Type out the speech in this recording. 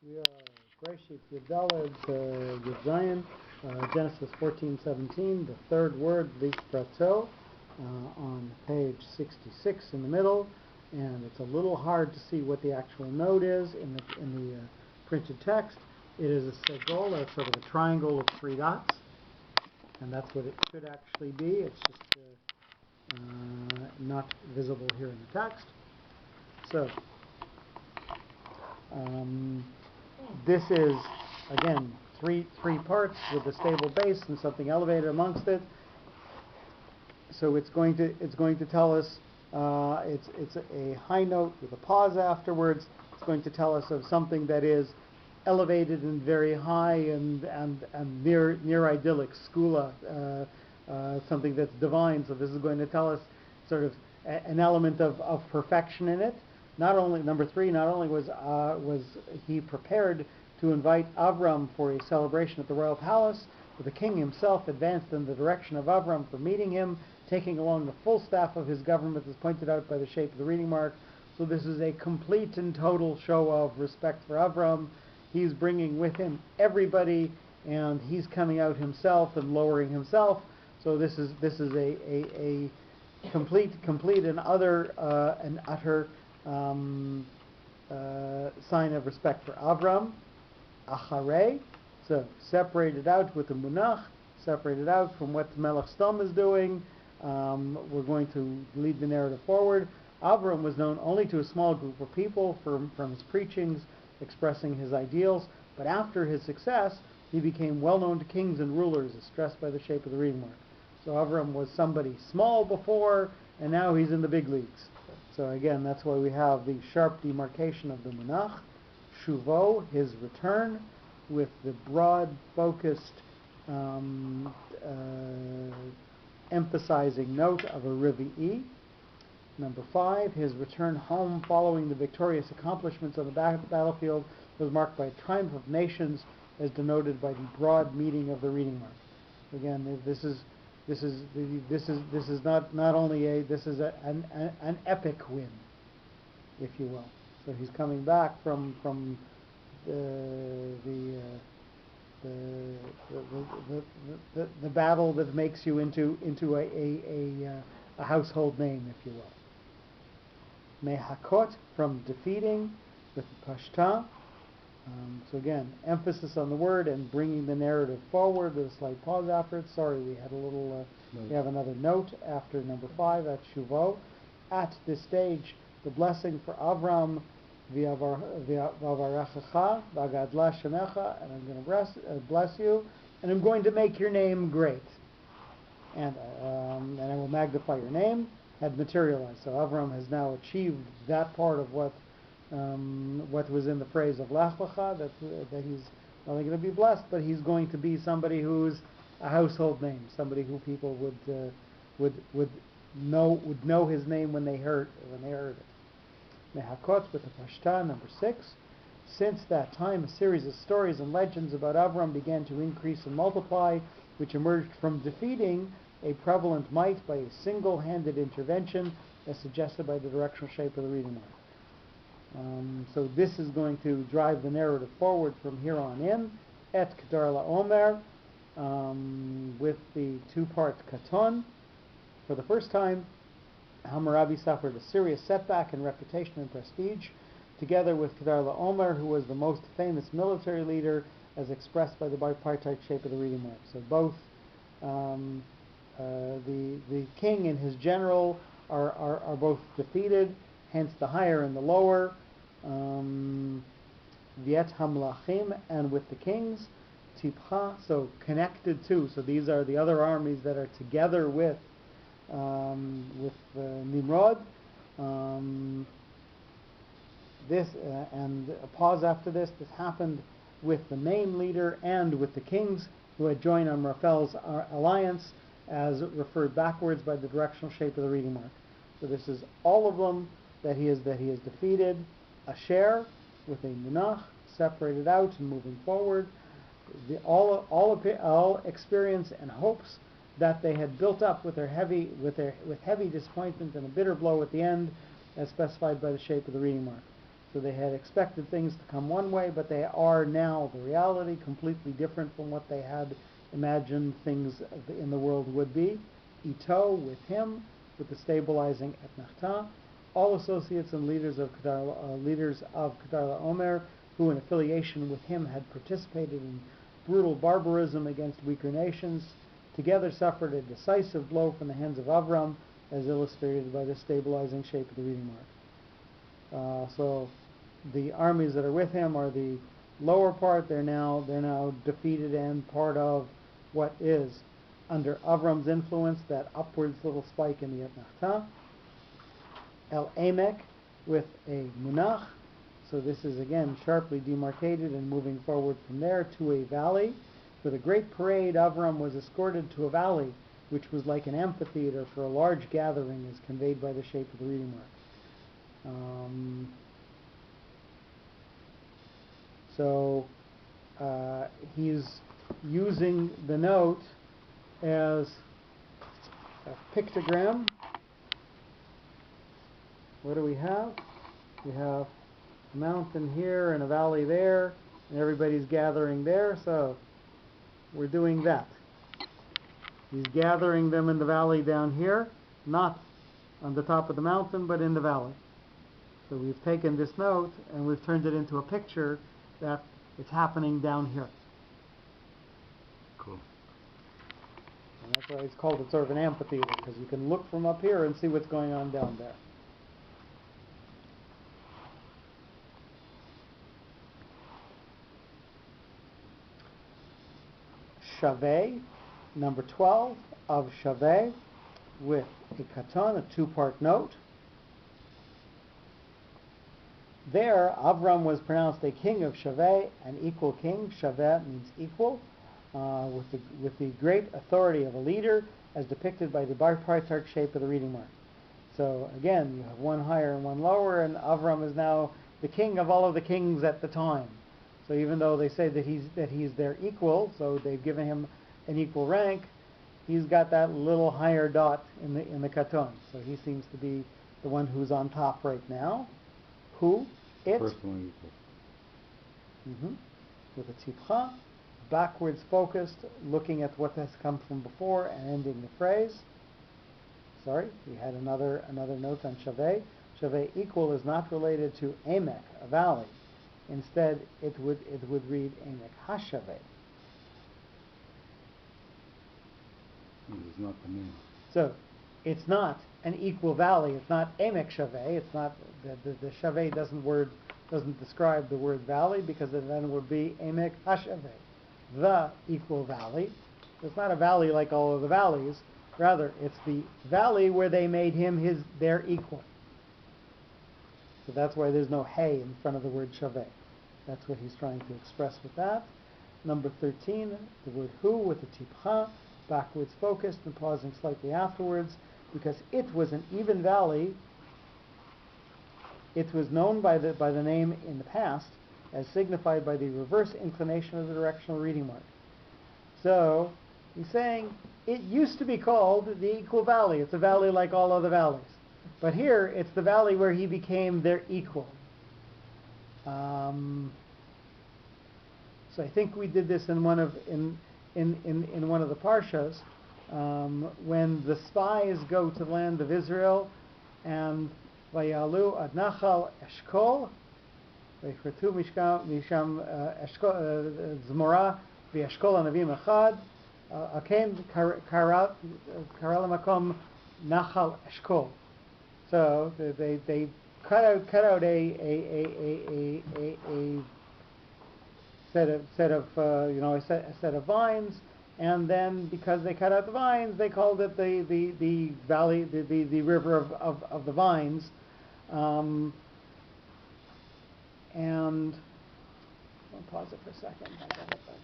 We are Breshit Yudaled Yud Zion, Genesis 14:17, the third word, Lichrato, on page 66 in the middle, and it's a little hard to see what the actual note is in the printed text. It is a segol, a sort of a triangle of three dots, and that's what it should actually be. It's just not visible here in the text. So this is, again, three parts with a stable base and something elevated amongst it. So it's going to tell us it's a high note with a pause afterwards. It's going to tell us of something that is elevated and very high and near idyllic, skula, something that's divine. So this is going to tell us sort of an element of perfection in it. Not only, number three, not only was he prepared to invite Avram for a celebration at the royal palace, but the king himself advanced in the direction of Avram for meeting him, taking along the full staff of his government as pointed out by the shape of the reading mark. So this is a complete and total show of respect for Avram. He's bringing with him everybody, and he's coming out himself and lowering himself. So this is a complete and utter sign of respect for Avram. Acharei, so separated out with the munach, separated out from what Melech Stom is doing. We're going to lead the narrative forward. Avram was known only to a small group of people from his preachings expressing his ideals, but after his success, he became well known to kings and rulers, as stressed by the shape of the reading mark. So Avram was somebody small before, and now he's in the big leagues. So again, that's why we have the sharp demarcation of the munach. Shuvo, his return, with the broad, focused, emphasizing note of a rivi'i. Number 5, his return home following the victorious accomplishments on the battlefield was marked by a triumph of nations, as denoted by the broad meeting of the reading mark. Again, this is not only an epic win, if you will. So he's coming back from the battle that makes you into a household name, if you will. Mehakot, from defeating, with pashta. So again, emphasis on the word and bringing the narrative forward with a slight pause after it. Sorry, we had a little. We have another note after number 5 at Shuvo. At this stage, the blessing for Avram, v'avarechecha v'agadla shemecha, and I'm going to bless you, and I'm going to make your name great, and I will magnify your name, had materialized. So Avram has now achieved that part of what was in the phrase of Lech Lecha, that he's not only going to be blessed, but he's going to be somebody who's a household name, somebody who people would know his name when they heard it. Mehakot, with the pashta, number 6. Since that time, a series of stories and legends about Avram began to increase and multiply, which emerged from defeating a prevalent might by a single-handed intervention, as suggested by the directional shape of the reading mark. So this is going to drive the narrative forward from here on in. Et Kedar LaOmer, with the two-part katon. For the first time, Hammurabi suffered a serious setback in reputation and prestige, together with Kedar LaOmer, who was the most famous military leader, as expressed by the bipartite shape of the reading mark. So both the king and his general are both defeated, hence the higher and the lower. Viet Hamlachim, and with the kings, Tipcha, so connected to. So these are the other armies that are together with Nimrod. This and a pause after this. This happened with the main leader and with the kings who had joined on Raphael's alliance, as referred backwards by the directional shape of the reading mark. So this is all of them that he has defeated. Asher, with a munach, separated out and moving forward. All experience and hopes that they had built up with heavy disappointment and a bitter blow at the end, as specified by the shape of the reading mark. So they had expected things to come one way, but they are now the reality, completely different from what they had imagined things in the world would be. Ito, with him, with the stabilizing etnachta. All associates and leaders of Kedar Omer, who in affiliation with him had participated in brutal barbarism against weaker nations, together suffered a decisive blow from the hands of Avram, as illustrated by the stabilizing shape of the reading mark. So the armies that are with him are the lower part. They're now defeated and part of what is under Avram's influence, that upwards little spike in the Etnachta. El Emek with a Munach. So this is again sharply demarcated and moving forward from there to a valley. With a great parade, Avram was escorted to a valley, which was like an amphitheater for a large gathering, as conveyed by the shape of the reading mark. So he's using the note as a pictogram. What do we have? We have a mountain here and a valley there, and everybody's gathering there, so we're doing that. He's gathering them in the valley down here, not on the top of the mountain, but in the valley. So we've taken this note and we've turned it into a picture that it's happening down here. Cool. And that's why it's called sort of an amphitheater, because you can look from up here and see what's going on down there. Shaveh, number 12 of Shaveh, with a katan, a two-part note. There, Avram was pronounced a king of Shaveh, an equal king. Shaveh means equal, with the great authority of a leader, as depicted by the bipartite shape of the reading mark. So again, you have one higher and one lower, and Avram is now the king of all of the kings at the time. So even though they say that he's their equal, so they've given him an equal rank, he's got that little higher dot in the katon. So he seems to be the one who's on top right now. Who? It. Personal equal. With a tipcha, backwards focused, looking at what has come from before and ending the phrase. Sorry, we had another note on Shaveh. Shaveh equal is not related to Emek, a valley. Instead, it would read Emek HaShaveh. This is not the name. So, it's not an equal valley. It's not Emek Shaveh. It's not the Shaveh doesn't describe the word valley, because then it would be Emek HaShaveh, the equal valley. It's not a valley like all of the valleys. Rather, it's the valley where they made him their equal. So that's why there's no hey in front of the word Shaveh. That's what he's trying to express with that. Number 13, the word who with the tipcha, backwards focused and pausing slightly afterwards, because it was an even valley. It was known by the name in the past, as signified by the reverse inclination of the directional reading mark. So he's saying it used to be called the equal valley. It's a valley like all other valleys. But here, it's the valley where he became their equal. So I think we did this in one of the parshas, when the spies go to the land of Israel, and vayalu ad nachal Eshkol, vaychretu misham Zmora v'Eshkol anavim echad, akem kara lamakom nachal Eshkol. So they cut out a set of vines, and then because they cut out the vines, they called it the valley, the river of the vines, and I'll pause it for a second.